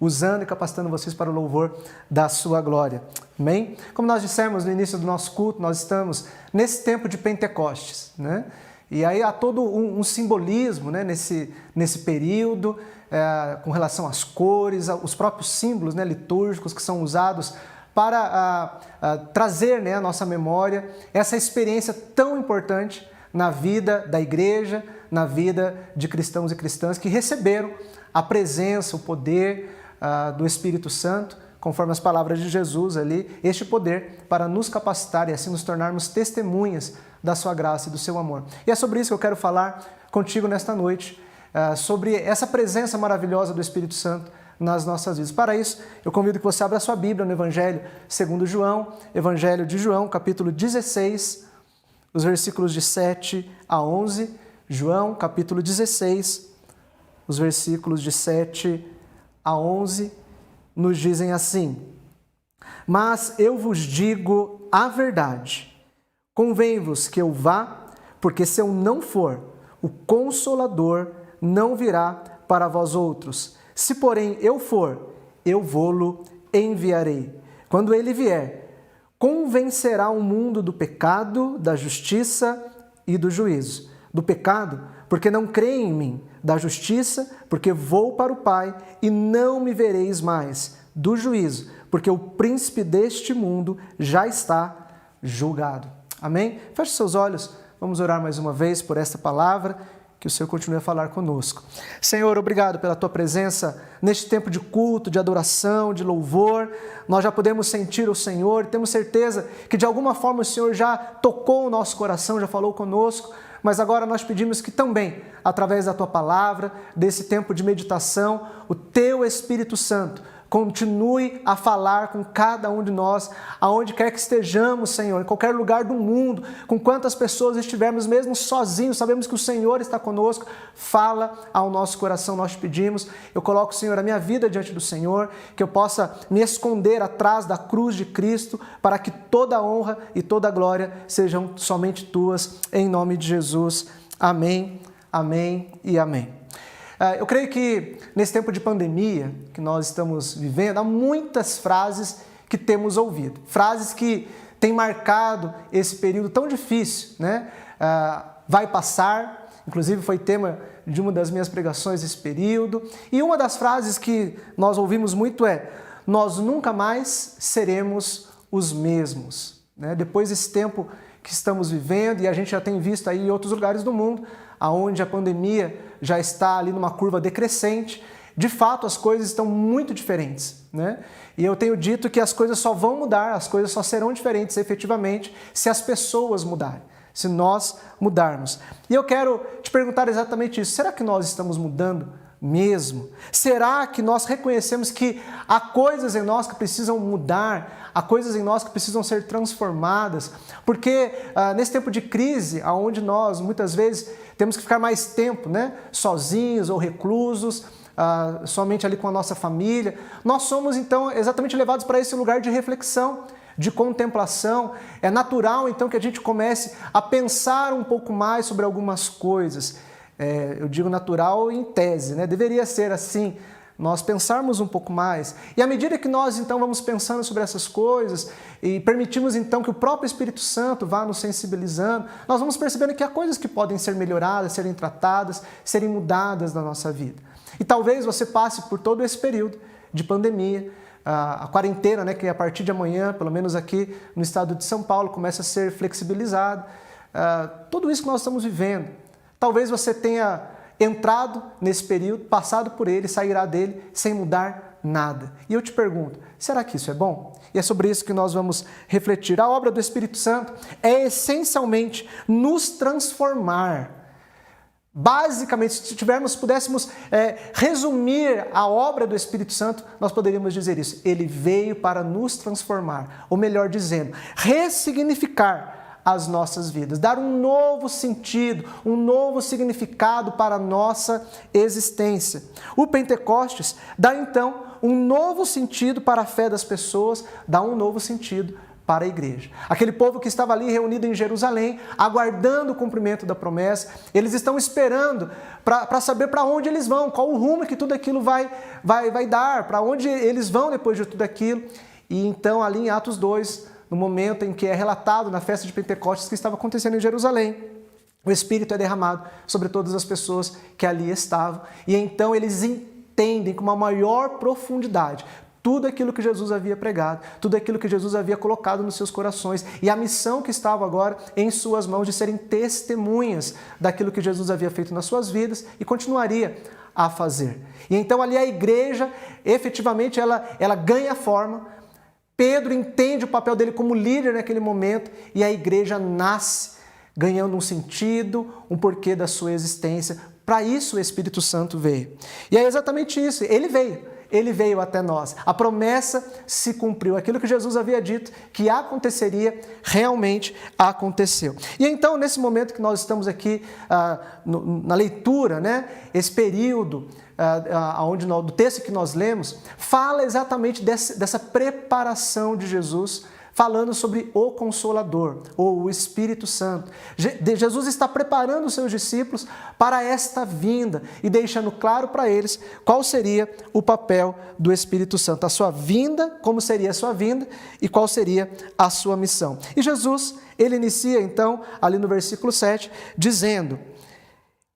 usando e capacitando vocês para o louvor da sua glória. Amém? Como nós dissemos no início do nosso culto, nós estamos nesse tempo de Pentecostes, né? E aí há todo um simbolismo, né, nesse período, com relação às cores, os próprios símbolos, né, litúrgicos que são usados para trazer, né, à nossa memória essa experiência tão importante na vida da igreja, na vida de cristãos e cristãs que receberam a presença, o poder do Espírito Santo, conforme as palavras de Jesus ali, este poder para nos capacitar e assim nos tornarmos testemunhas da sua graça e do seu amor. E é sobre isso que eu quero falar contigo nesta noite, sobre essa presença maravilhosa do Espírito Santo nas nossas vidas. Para isso, eu convido que você abra a sua Bíblia no Evangelho segundo João, Evangelho de João, capítulo 16, os versículos de 7 a 11. João, capítulo 16, os versículos de 7 a 11, nos dizem assim: Mas eu vos digo a verdade. Convém-vos que eu vá, porque se eu não for, o Consolador não virá para vós outros. Se, porém, eu for, eu vô-lo enviarei. Quando ele vier, convencerá o mundo do pecado, da justiça e do juízo. Do pecado, porque não creem em mim. Da justiça, porque vou para o Pai e não me vereis mais. Do juízo, porque o príncipe deste mundo já está julgado. Amém? Feche seus olhos, vamos orar mais uma vez por esta palavra, que o Senhor continue a falar conosco. Senhor, obrigado pela Tua presença neste tempo de culto, de adoração, de louvor. Nós já podemos sentir o Senhor, temos certeza que de alguma forma o Senhor já tocou o nosso coração, já falou conosco, mas agora nós pedimos que também, através da Tua palavra, desse tempo de meditação, o Teu Espírito Santo continue a falar com cada um de nós, aonde quer que estejamos, Senhor, em qualquer lugar do mundo, com quantas pessoas estivermos, mesmo sozinhos, sabemos que o Senhor está conosco, fala ao nosso coração, nós te pedimos. Eu coloco, Senhor, a minha vida diante do Senhor, que eu possa me esconder atrás da cruz de Cristo, para que toda a honra e toda a glória sejam somente tuas, em nome de Jesus. Amém, amém e amém. Eu creio que nesse tempo de pandemia que nós estamos vivendo, há muitas frases que temos ouvido. Frases que têm marcado esse período tão difícil, né? Vai passar, inclusive foi tema de uma das minhas pregações esse período. E uma das frases que nós ouvimos muito é: nós nunca mais seremos os mesmos. Né? Depois desse tempo que estamos vivendo, e a gente já tem visto aí em outros lugares do mundo, onde a pandemia já está ali numa curva decrescente, de fato as coisas estão muito diferentes, né? E eu tenho dito que as coisas só vão mudar, as coisas só serão diferentes efetivamente se as pessoas mudarem, se nós mudarmos. E eu quero te perguntar exatamente isso: será que nós estamos mudando mesmo? Será que nós reconhecemos que há coisas em nós que precisam mudar, há coisas em nós que precisam ser transformadas? Porque nesse tempo de crise, onde nós muitas vezes temos que ficar mais tempo, né, sozinhos ou reclusos, somente ali com a nossa família, nós somos então exatamente levados para esse lugar de reflexão, de contemplação. É natural então que a gente comece a pensar um pouco mais sobre algumas coisas. Eu digo natural em tese, né? Deveria ser assim, nós pensarmos um pouco mais. E à medida que nós então vamos pensando sobre essas coisas e permitimos então que o próprio Espírito Santo vá nos sensibilizando, nós vamos percebendo que há coisas que podem ser melhoradas, serem tratadas, serem mudadas na nossa vida. E talvez você passe por todo esse período de pandemia, a quarentena, né, que a partir de amanhã, pelo menos aqui no estado de São Paulo, começa a ser flexibilizado. Tudo isso que nós estamos vivendo. Talvez você tenha entrado nesse período, passado por ele, sairá dele sem mudar nada. E eu te pergunto, será que isso é bom? E é sobre isso que nós vamos refletir. A obra do Espírito Santo é essencialmente nos transformar. Basicamente, se pudéssemos resumir a obra do Espírito Santo, nós poderíamos dizer isso: ele veio para nos transformar, ou melhor dizendo, ressignificar as nossas vidas, dar um novo sentido, um novo significado para a nossa existência. O Pentecostes dá então um novo sentido para a fé das pessoas, dá um novo sentido para a igreja. Aquele povo que estava ali reunido em Jerusalém, aguardando o cumprimento da promessa, eles estão esperando para saber para onde eles vão, qual o rumo que tudo aquilo vai dar, para onde eles vão depois de tudo aquilo. E então, ali em Atos 2, no momento em que é relatado na festa de Pentecostes que estava acontecendo em Jerusalém, o Espírito é derramado sobre todas as pessoas que ali estavam. E então eles entendem com uma maior profundidade tudo aquilo que Jesus havia pregado, tudo aquilo que Jesus havia colocado nos seus corações e a missão que estava agora em suas mãos de serem testemunhas daquilo que Jesus havia feito nas suas vidas e continuaria a fazer. E então ali a igreja, efetivamente, ela ganha forma. Pedro entende o papel dele como líder naquele momento e a igreja nasce, ganhando um sentido, um porquê da sua existência. Para isso o Espírito Santo veio. E é exatamente isso, ele veio até nós. A promessa se cumpriu, aquilo que Jesus havia dito que aconteceria, realmente aconteceu. E então, nesse momento que nós estamos aqui na leitura, né, esse período do texto que nós lemos, fala exatamente dessa preparação de Jesus, falando sobre o Consolador, ou o Espírito Santo. Jesus está preparando os seus discípulos para esta vinda e deixando claro para eles qual seria o papel do Espírito Santo, a sua vinda, como seria a sua vinda e qual seria a sua missão. E Jesus, ele inicia então, ali no versículo 7, dizendo: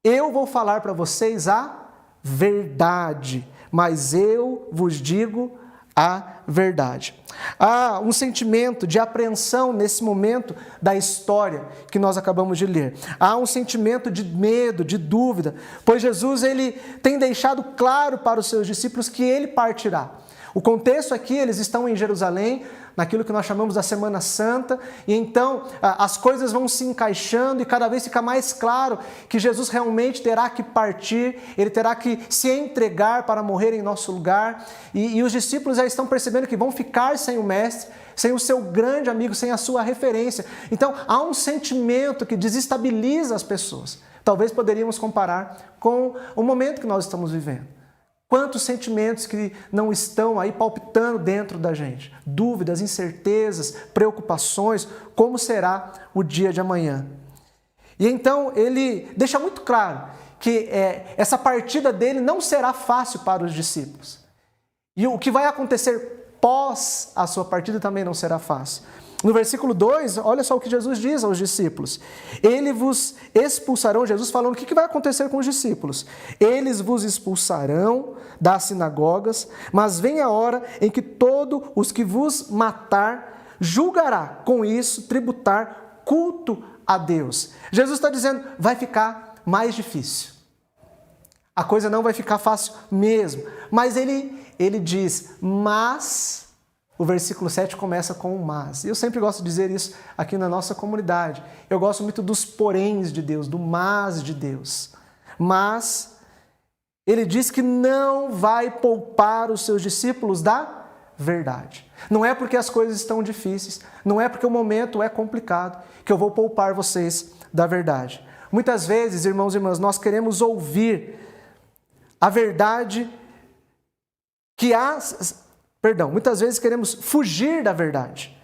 eu vou falar para vocês a verdade, mas eu vos digo a verdade. Há um sentimento de apreensão nesse momento da história que nós acabamos de ler. Há um sentimento de medo, de dúvida, pois Jesus ele tem deixado claro para os seus discípulos que ele partirá. O contexto aqui, eles estão em Jerusalém, naquilo que nós chamamos da Semana Santa, e então as coisas vão se encaixando e cada vez fica mais claro que Jesus realmente terá que partir, ele terá que se entregar para morrer em nosso lugar, e os discípulos já estão percebendo que vão ficar sem o Mestre, sem o seu grande amigo, sem a sua referência. Então há um sentimento que desestabiliza as pessoas. Talvez poderíamos comparar com o momento que nós estamos vivendo. Quantos sentimentos que não estão aí palpitando dentro da gente? Dúvidas, incertezas, preocupações, como será o dia de amanhã? E então ele deixa muito claro que essa partida dele não será fácil para os discípulos. E o que vai acontecer pós a sua partida também não será fácil. No versículo 2, olha só o que Jesus diz aos discípulos. Eles vos expulsarão, Jesus falando o que vai acontecer com os discípulos. Eles vos expulsarão das sinagogas, mas vem a hora em que todos os que vos matar julgará com isso tributar culto a Deus. Jesus está dizendo, vai ficar mais difícil. A coisa não vai ficar fácil mesmo. Mas ele diz, mas... O versículo 7 começa com um mas. E eu sempre gosto de dizer isso aqui na nossa comunidade. Eu gosto muito dos poréns de Deus, do mas de Deus. Mas ele diz que não vai poupar os seus discípulos da verdade. Não é porque as coisas estão difíceis, não é porque o momento é complicado, que eu vou poupar vocês da verdade. Muitas vezes, irmãos e irmãs, nós queremos ouvir a verdade muitas vezes queremos fugir da verdade,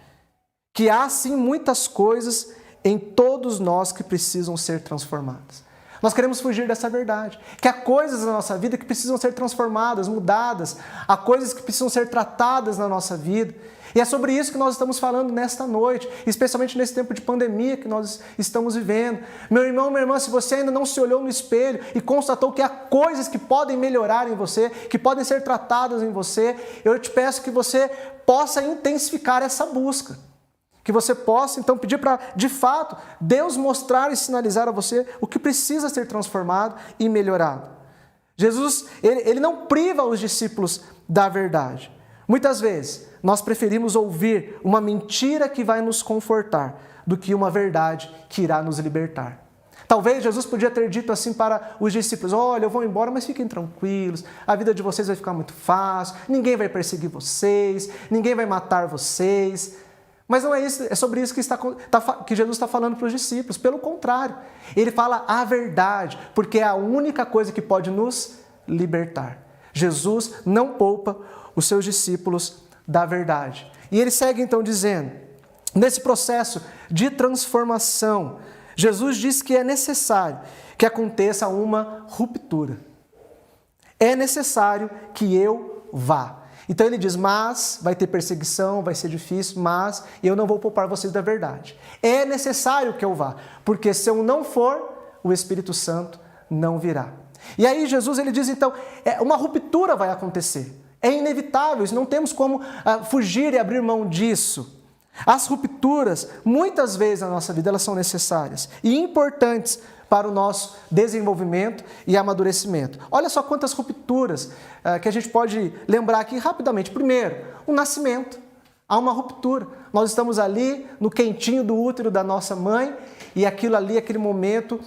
que há sim muitas coisas em todos nós que precisam ser transformadas. Nós queremos fugir dessa verdade, que há coisas na nossa vida que precisam ser transformadas, mudadas, há coisas que precisam ser tratadas na nossa vida. E é sobre isso que nós estamos falando nesta noite, especialmente nesse tempo de pandemia que nós estamos vivendo. Meu irmão, minha irmã, se você ainda não se olhou no espelho e constatou que há coisas que podem melhorar em você, que podem ser tratadas em você, eu te peço que você possa intensificar essa busca. Que você possa, então, pedir para, de fato, Deus mostrar e sinalizar a você o que precisa ser transformado e melhorado. Jesus, ele não priva os discípulos da verdade. Muitas vezes, nós preferimos ouvir uma mentira que vai nos confortar do que uma verdade que irá nos libertar. Talvez Jesus podia ter dito assim para os discípulos, olha, eu vou embora, mas fiquem tranquilos, a vida de vocês vai ficar muito fácil, ninguém vai perseguir vocês, ninguém vai matar vocês. Mas não é isso, é sobre isso que Jesus está falando para os discípulos. Pelo contrário, ele fala a verdade, porque é a única coisa que pode nos libertar. Jesus não poupa os seus discípulos da verdade. E ele segue então dizendo, nesse processo de transformação, Jesus diz que é necessário que aconteça uma ruptura. É necessário que eu vá. Então ele diz, mas vai ter perseguição, vai ser difícil, mas eu não vou poupar vocês da verdade. É necessário que eu vá, porque se eu não for, o Espírito Santo não virá. E aí Jesus ele diz então, uma ruptura vai acontecer. É inevitável, não temos como fugir e abrir mão disso. As rupturas, muitas vezes na nossa vida, elas são necessárias e importantes para o nosso desenvolvimento e amadurecimento. Olha só quantas rupturas que a gente pode lembrar aqui rapidamente. Primeiro, o nascimento. Há uma ruptura. Nós estamos ali no quentinho do útero da nossa mãe e aquilo ali, aquele momento,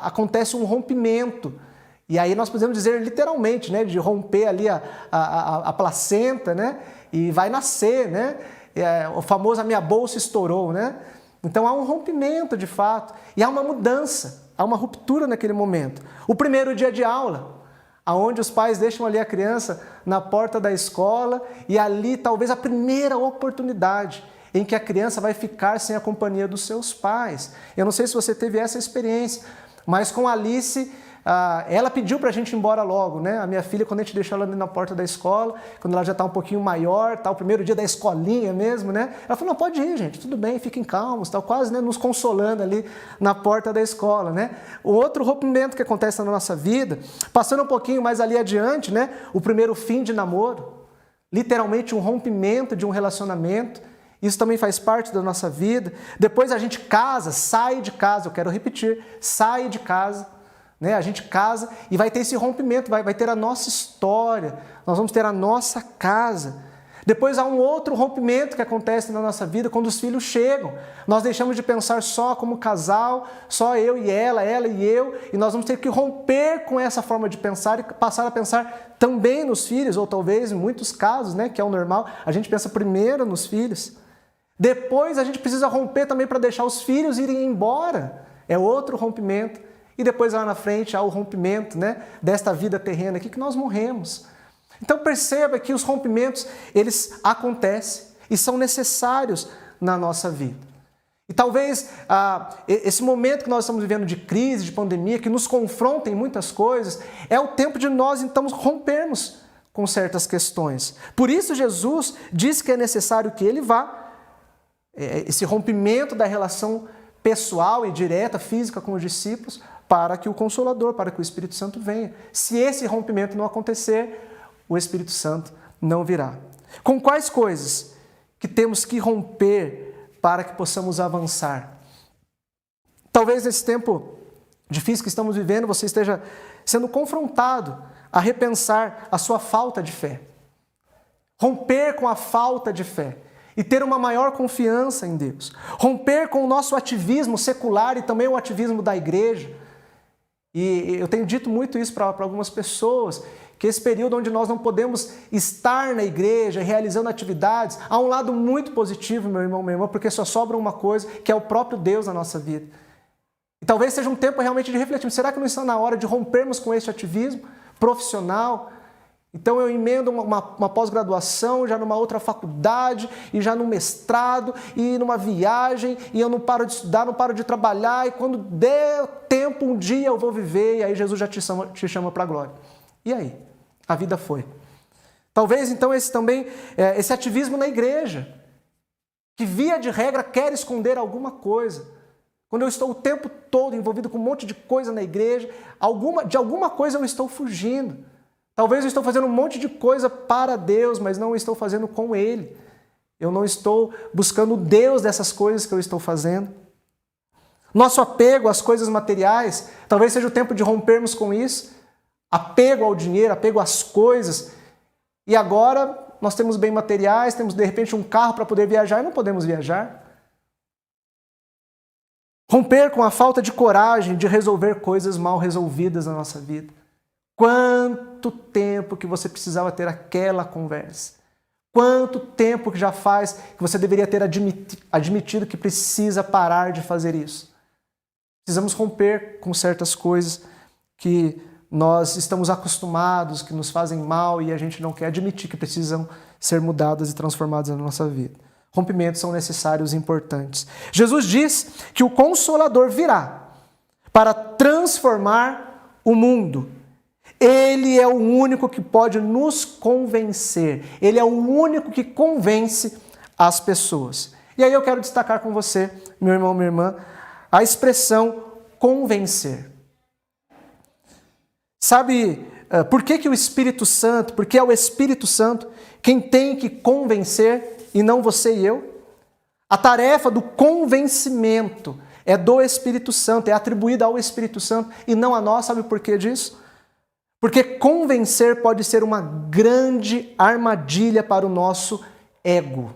acontece um rompimento. E aí nós podemos dizer literalmente, né, de romper ali a placenta, né, e vai nascer, né? O famoso a minha bolsa estourou, né? Então há um rompimento de fato e há uma mudança, há uma ruptura naquele momento. O primeiro dia de aula, aonde os pais deixam ali a criança na porta da escola e ali talvez a primeira oportunidade em que a criança vai ficar sem a companhia dos seus pais. Eu não sei se você teve essa experiência, mas com a Alice, ela pediu para a gente ir embora logo, né? A minha filha, quando a gente deixou ela ali na porta da escola, quando ela já está um pouquinho maior, tá, o primeiro dia da escolinha mesmo, né? Ela falou, não, pode ir, gente, tudo bem, fiquem calmos, tá, quase, né, nos consolando ali na porta da escola, né? O outro rompimento que acontece na nossa vida, passando um pouquinho mais ali adiante, né? O primeiro fim de namoro, literalmente um rompimento de um relacionamento. Isso também faz parte da nossa vida. Depois a gente casa, sai de casa, eu quero repetir, sai de casa. Né? A gente casa e vai ter esse rompimento, vai ter a nossa história, nós vamos ter a nossa casa. Depois há um outro rompimento que acontece na nossa vida quando os filhos chegam. Nós deixamos de pensar só como casal, só eu e ela e eu, e nós vamos ter que romper com essa forma de pensar e passar a pensar também nos filhos, ou talvez em muitos casos, né, que é o normal, a gente pensa primeiro nos filhos. Depois a gente precisa romper também para deixar os filhos irem embora. É outro rompimento. E depois lá na frente há o rompimento, né, desta vida terrena aqui que nós morremos. Então perceba que os rompimentos, eles acontecem e são necessários na nossa vida. E talvez esse momento que nós estamos vivendo de crise, de pandemia, que nos confronta em muitas coisas, é o tempo de nós então rompermos com certas questões. Por isso Jesus diz que é necessário que ele vá, esse rompimento da relação pessoal e direta, física com os discípulos, para que o Consolador, para que o Espírito Santo venha. Se esse rompimento não acontecer, o Espírito Santo não virá. Com quais coisas que temos que romper para que possamos avançar? Talvez nesse tempo difícil que estamos vivendo, você esteja sendo confrontado a repensar a sua falta de fé. Romper com a falta de fé e ter uma maior confiança em Deus. Romper com o nosso ativismo secular e também o ativismo da igreja. E eu tenho dito muito isso para algumas pessoas, que esse período onde nós não podemos estar na igreja, realizando atividades, há um lado muito positivo, meu irmão, minha irmã, porque só sobra uma coisa, que é o próprio Deus na nossa vida. E talvez seja um tempo realmente de refletir, será que não está na hora de rompermos com esse ativismo profissional? Então eu emendo uma pós-graduação, já numa outra faculdade, e já num mestrado, e numa viagem, e eu não paro de estudar, não paro de trabalhar, e quando der tempo, um dia eu vou viver, e aí Jesus já te chama para a glória. E aí? A vida foi. Talvez então esse ativismo na igreja, que via de regra quer esconder alguma coisa. Quando eu estou o tempo todo envolvido com um monte de coisa na igreja, de alguma coisa eu estou fugindo. Talvez eu estou fazendo um monte de coisa para Deus, mas não estou fazendo com Ele. Eu não estou buscando Deus dessas coisas que eu estou fazendo. Nosso apego às coisas materiais, talvez seja o tempo de rompermos com isso. Apego ao dinheiro, apego às coisas. E agora nós temos bem materiais, temos de repente um carro para poder viajar e não podemos viajar. Romper com a falta de coragem de resolver coisas mal resolvidas na nossa vida. Quanto tempo que você precisava ter aquela conversa? Quanto tempo que já faz que você deveria ter admitido que precisa parar de fazer isso? Precisamos romper com certas coisas que nós estamos acostumados, que nos fazem mal e a gente não quer admitir que precisam ser mudadas e transformadas na nossa vida. Rompimentos são necessários e importantes. Jesus diz que o Consolador virá para transformar o mundo. Ele é o único que pode nos convencer. Ele é o único que convence as pessoas. E aí eu quero destacar com você, meu irmão, minha irmã, a expressão convencer. Sabe por que o Espírito Santo, porque é o Espírito Santo quem tem que convencer e não você e eu? A tarefa do convencimento é do Espírito Santo, é atribuída ao Espírito Santo e não a nós. Sabe por que disso? Porque convencer pode ser uma grande armadilha para o nosso ego.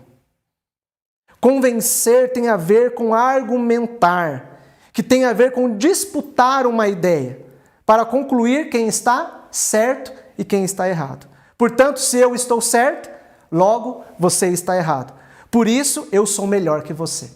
Convencer tem a ver com argumentar, que tem a ver com disputar uma ideia, para concluir quem está certo e quem está errado. Portanto, se eu estou certo, logo você está errado. Por isso, eu sou melhor que você.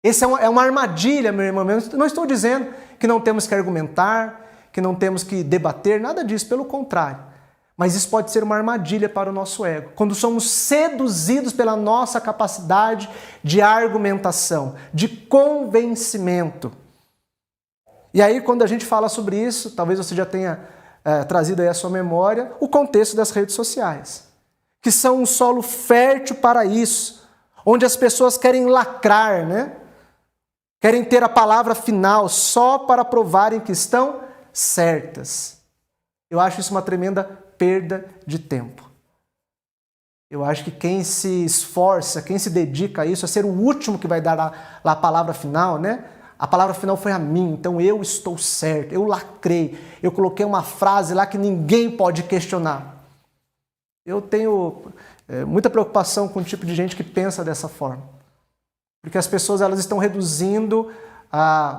Essa é uma armadilha, meu irmão. Eu não estou dizendo que não temos que argumentar, que não temos que debater, nada disso, pelo contrário. Mas isso pode ser uma armadilha para o nosso ego. Quando somos seduzidos pela nossa capacidade de argumentação, de convencimento. E aí, quando a gente fala sobre isso, talvez você já tenha trazido aí à sua memória o contexto das redes sociais, que são um solo fértil para isso, onde as pessoas querem lacrar, né? Querem ter a palavra final só para provarem que estão certas. Eu acho isso uma tremenda perda de tempo. Eu acho que quem se esforça, quem se dedica a isso, a ser o último que vai dar a palavra final, né? A palavra final foi a mim, então eu estou certo, eu lacrei, eu coloquei uma frase lá que ninguém pode questionar. Eu tenho muita preocupação com o tipo de gente que pensa dessa forma. Porque as pessoas elas estão reduzindo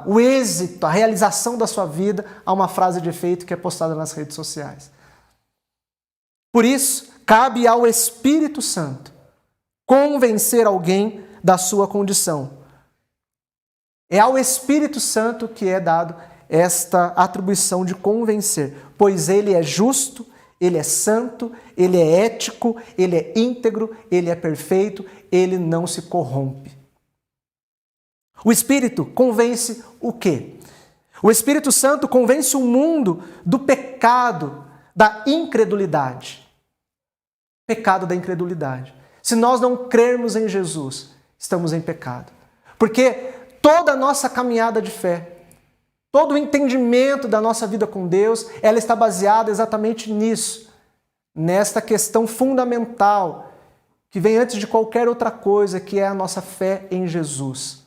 o êxito, a realização da sua vida a uma frase de efeito que é postada nas redes sociais. Por isso, cabe ao Espírito Santo convencer alguém da sua condição. É ao Espírito Santo que é dado esta atribuição de convencer, pois ele é justo, ele é santo, ele é ético, ele é íntegro, ele é perfeito, ele não se corrompe. O Espírito convence o quê? O Espírito Santo convence o mundo do pecado, da incredulidade. Pecado da incredulidade. Se nós não crermos em Jesus, estamos em pecado. Porque toda a nossa caminhada de fé, todo o entendimento da nossa vida com Deus, ela está baseada exatamente nisso. Nesta questão fundamental, que vem antes de qualquer outra coisa, que é a nossa fé em Jesus.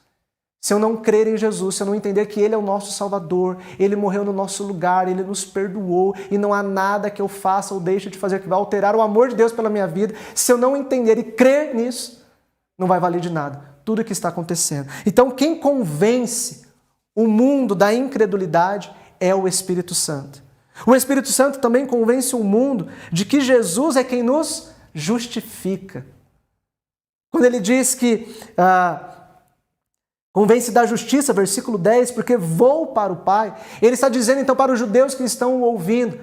Se eu não crer em Jesus, se eu não entender que Ele é o nosso Salvador, Ele morreu no nosso lugar, Ele nos perdoou e não há nada que eu faça ou deixe de fazer que vai alterar o amor de Deus pela minha vida, se eu não entender e crer nisso, não vai valer de nada tudo o que está acontecendo. Então, quem convence o mundo da incredulidade é o Espírito Santo. O Espírito Santo também convence o mundo de que Jesus é quem nos justifica. Quando ele diz que convence da justiça, versículo 10, porque vou para o Pai. Ele está dizendo então para os judeus que estão ouvindo,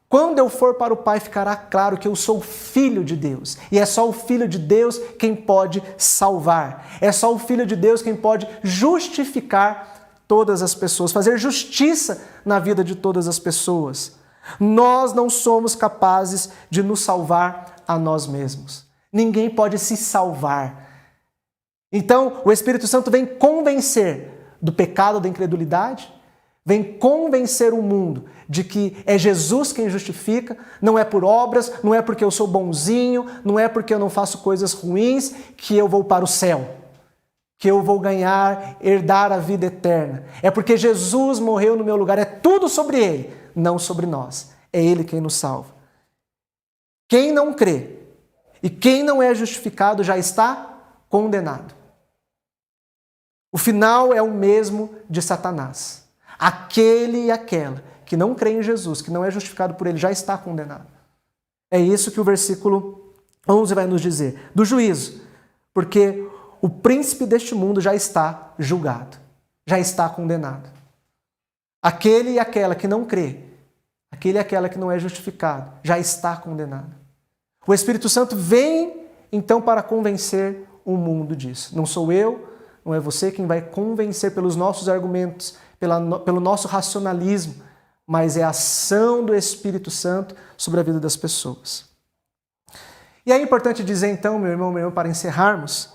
quando eu for para o Pai ficará claro que eu sou filho de Deus. E é só o Filho de Deus quem pode salvar. É só o Filho de Deus quem pode justificar todas as pessoas, fazer justiça na vida de todas as pessoas. Nós não somos capazes de nos salvar a nós mesmos. Ninguém pode se salvar. Então, o Espírito Santo vem convencer do pecado da incredulidade, vem convencer o mundo de que é Jesus quem justifica, não é por obras, não é porque eu sou bonzinho, não é porque eu não faço coisas ruins que eu vou para o céu, que eu vou ganhar, herdar a vida eterna. É porque Jesus morreu no meu lugar, é tudo sobre Ele, não sobre nós. É Ele quem nos salva. Quem não crê e quem não é justificado já está condenado. O final é o mesmo de Satanás. Aquele e aquela que não crê em Jesus, que não é justificado por Ele, já está condenado. É isso que o versículo 11 vai nos dizer. Do juízo. Porque o príncipe deste mundo já está julgado. Já está condenado. Aquele e aquela que não crê, aquele e aquela que não é justificado, já está condenado. O Espírito Santo vem então para convencer o mundo disso. Não sou eu, não é você quem vai convencer pelos nossos argumentos, pelo nosso racionalismo, mas é a ação do Espírito Santo sobre a vida das pessoas. E é importante dizer então, meu irmão, para encerrarmos,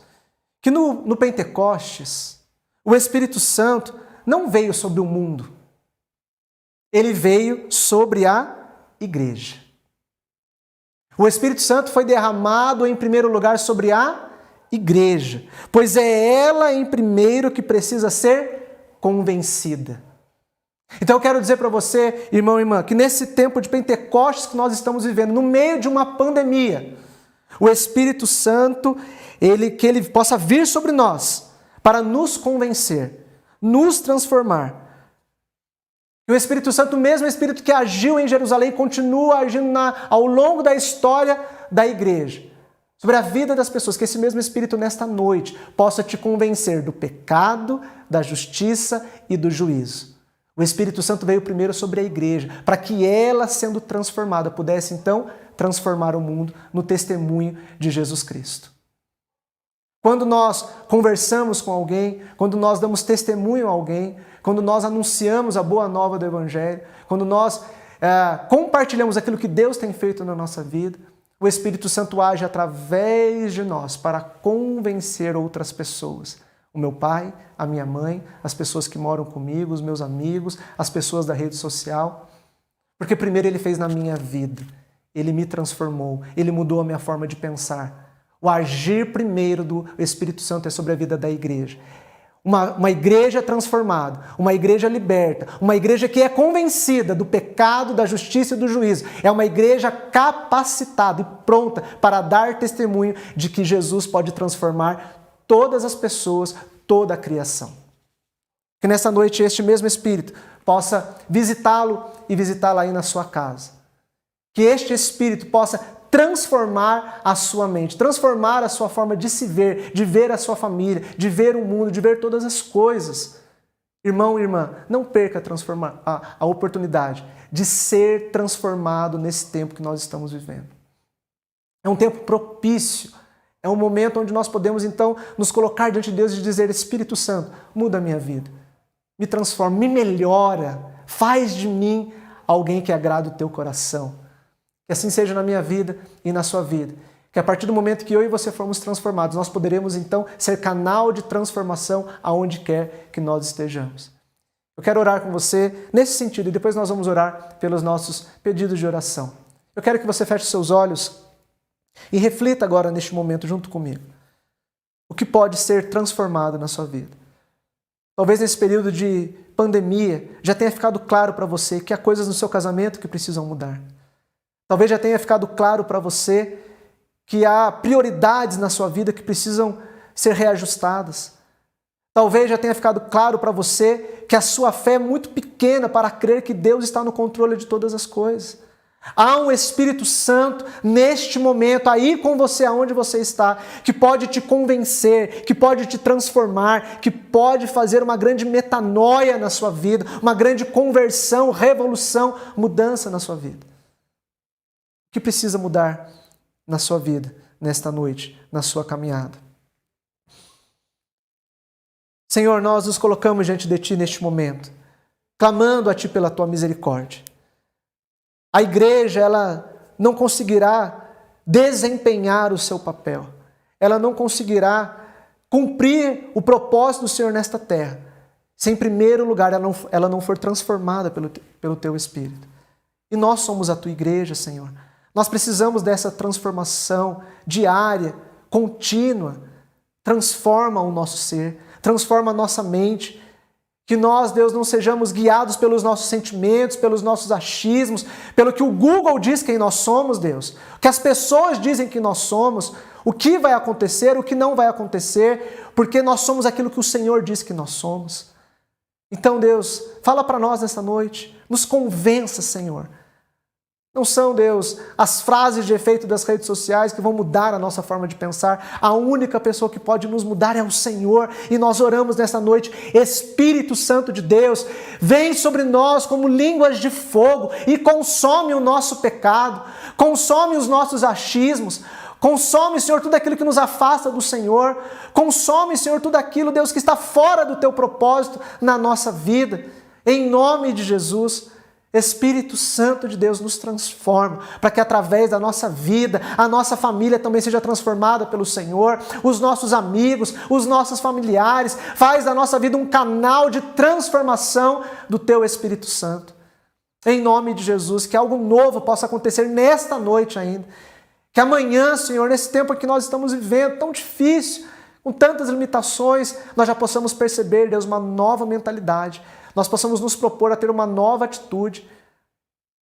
que no Pentecostes, o Espírito Santo não veio sobre o mundo, ele veio sobre a igreja. O Espírito Santo foi derramado em primeiro lugar sobre a igreja, pois é ela em primeiro que precisa ser convencida. Então eu quero dizer para você, irmão e irmã, que nesse tempo de Pentecostes que nós estamos vivendo, no meio de uma pandemia, o Espírito Santo, que ele possa vir sobre nós para nos convencer, nos transformar. E o Espírito Santo, o mesmo Espírito que agiu em Jerusalém, continua agindo ao longo da história da igreja, sobre a vida das pessoas, que esse mesmo Espírito nesta noite possa te convencer do pecado, da justiça e do juízo. O Espírito Santo veio primeiro sobre a igreja, para que ela, sendo transformada, pudesse então transformar o mundo no testemunho de Jesus Cristo. Quando nós conversamos com alguém, quando nós damos testemunho a alguém, quando nós anunciamos a boa nova do Evangelho, quando nós compartilhamos aquilo que Deus tem feito na nossa vida, o Espírito Santo age através de nós para convencer outras pessoas. O meu pai, a minha mãe, as pessoas que moram comigo, os meus amigos, as pessoas da rede social. Porque primeiro ele fez na minha vida, ele me transformou, ele mudou a minha forma de pensar. O agir primeiro do Espírito Santo é sobre a vida da igreja. Uma igreja transformada, uma igreja liberta, uma igreja que é convencida do pecado, da justiça e do juízo. É uma igreja capacitada e pronta para dar testemunho de que Jesus pode transformar todas as pessoas, toda a criação. Que nessa noite este mesmo Espírito possa visitá-lo e visitá-la aí na sua casa. Que este Espírito possa transformar a sua mente, transformar a sua forma de se ver, de ver a sua família, de ver o mundo, de ver todas as coisas. Irmão e irmã, não perca a oportunidade de ser transformado nesse tempo que nós estamos vivendo. É um tempo propício, é um momento onde nós podemos então nos colocar diante de Deus e dizer: Espírito Santo, muda a minha vida, me transforma, me melhora, faz de mim alguém que agrada o teu coração. Que assim seja na minha vida e na sua vida. Que a partir do momento que eu e você formos transformados, nós poderemos então ser canal de transformação aonde quer que nós estejamos. Eu quero orar com você nesse sentido e depois nós vamos orar pelos nossos pedidos de oração. Eu quero que você feche seus olhos e reflita agora neste momento junto comigo. O que pode ser transformado na sua vida? Talvez nesse período de pandemia já tenha ficado claro para você que há coisas no seu casamento que precisam mudar. Talvez já tenha ficado claro para você que há prioridades na sua vida que precisam ser reajustadas. Talvez já tenha ficado claro para você que a sua fé é muito pequena para crer que Deus está no controle de todas as coisas. Há um Espírito Santo neste momento, aí com você, aonde você está, que pode te convencer, que pode te transformar, que pode fazer uma grande metanoia na sua vida, uma grande conversão, revolução, mudança na sua vida. O que precisa mudar na sua vida, nesta noite, na sua caminhada? Senhor, nós nos colocamos diante de Ti neste momento, clamando a Ti pela Tua misericórdia. A igreja, ela não conseguirá desempenhar o seu papel. Ela não conseguirá cumprir o propósito do Senhor nesta terra, se em primeiro lugar ela não for transformada pelo Teu Espírito. E nós somos a Tua igreja, Senhor. Nós precisamos dessa transformação diária, contínua. Transforma o nosso ser, transforma a nossa mente. Que nós, Deus, não sejamos guiados pelos nossos sentimentos, pelos nossos achismos, pelo que o Google diz quem nós somos, Deus. O que as pessoas dizem que nós somos, o que vai acontecer, o que não vai acontecer, porque nós somos aquilo que o Senhor diz que nós somos. Então, Deus, fala para nós nesta noite, nos convença, Senhor. Não são, Deus, as frases de efeito das redes sociais que vão mudar a nossa forma de pensar. A única pessoa que pode nos mudar é o Senhor. E nós oramos nessa noite, Espírito Santo de Deus, vem sobre nós como línguas de fogo e consome o nosso pecado, consome os nossos achismos, Consome, Senhor, tudo aquilo que nos afasta do Senhor. Consome, Senhor, tudo aquilo, Deus, que está fora do Teu propósito na nossa vida. Em nome de Jesus, Espírito Santo de Deus, nos transforma, para que através da nossa vida, a nossa família também seja transformada pelo Senhor, os nossos amigos, os nossos familiares. Faz da nossa vida um canal de transformação do Teu Espírito Santo. Em nome de Jesus, que algo novo possa acontecer nesta noite ainda. Que amanhã, Senhor, nesse tempo que nós estamos vivendo, tão difícil, com tantas limitações, nós já possamos perceber, Deus, uma nova mentalidade. Nós possamos nos propor a ter uma nova atitude,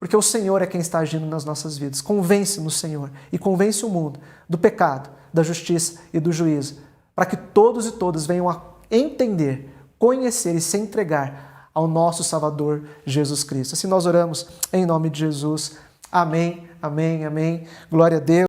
porque o Senhor é quem está agindo nas nossas vidas. Convence-nos, Senhor, e convence o mundo do pecado, da justiça e do juízo, para que todos e todas venham a entender, conhecer e se entregar ao nosso Salvador Jesus Cristo. Assim nós oramos em nome de Jesus. Amém, amém, amém. Glória a Deus.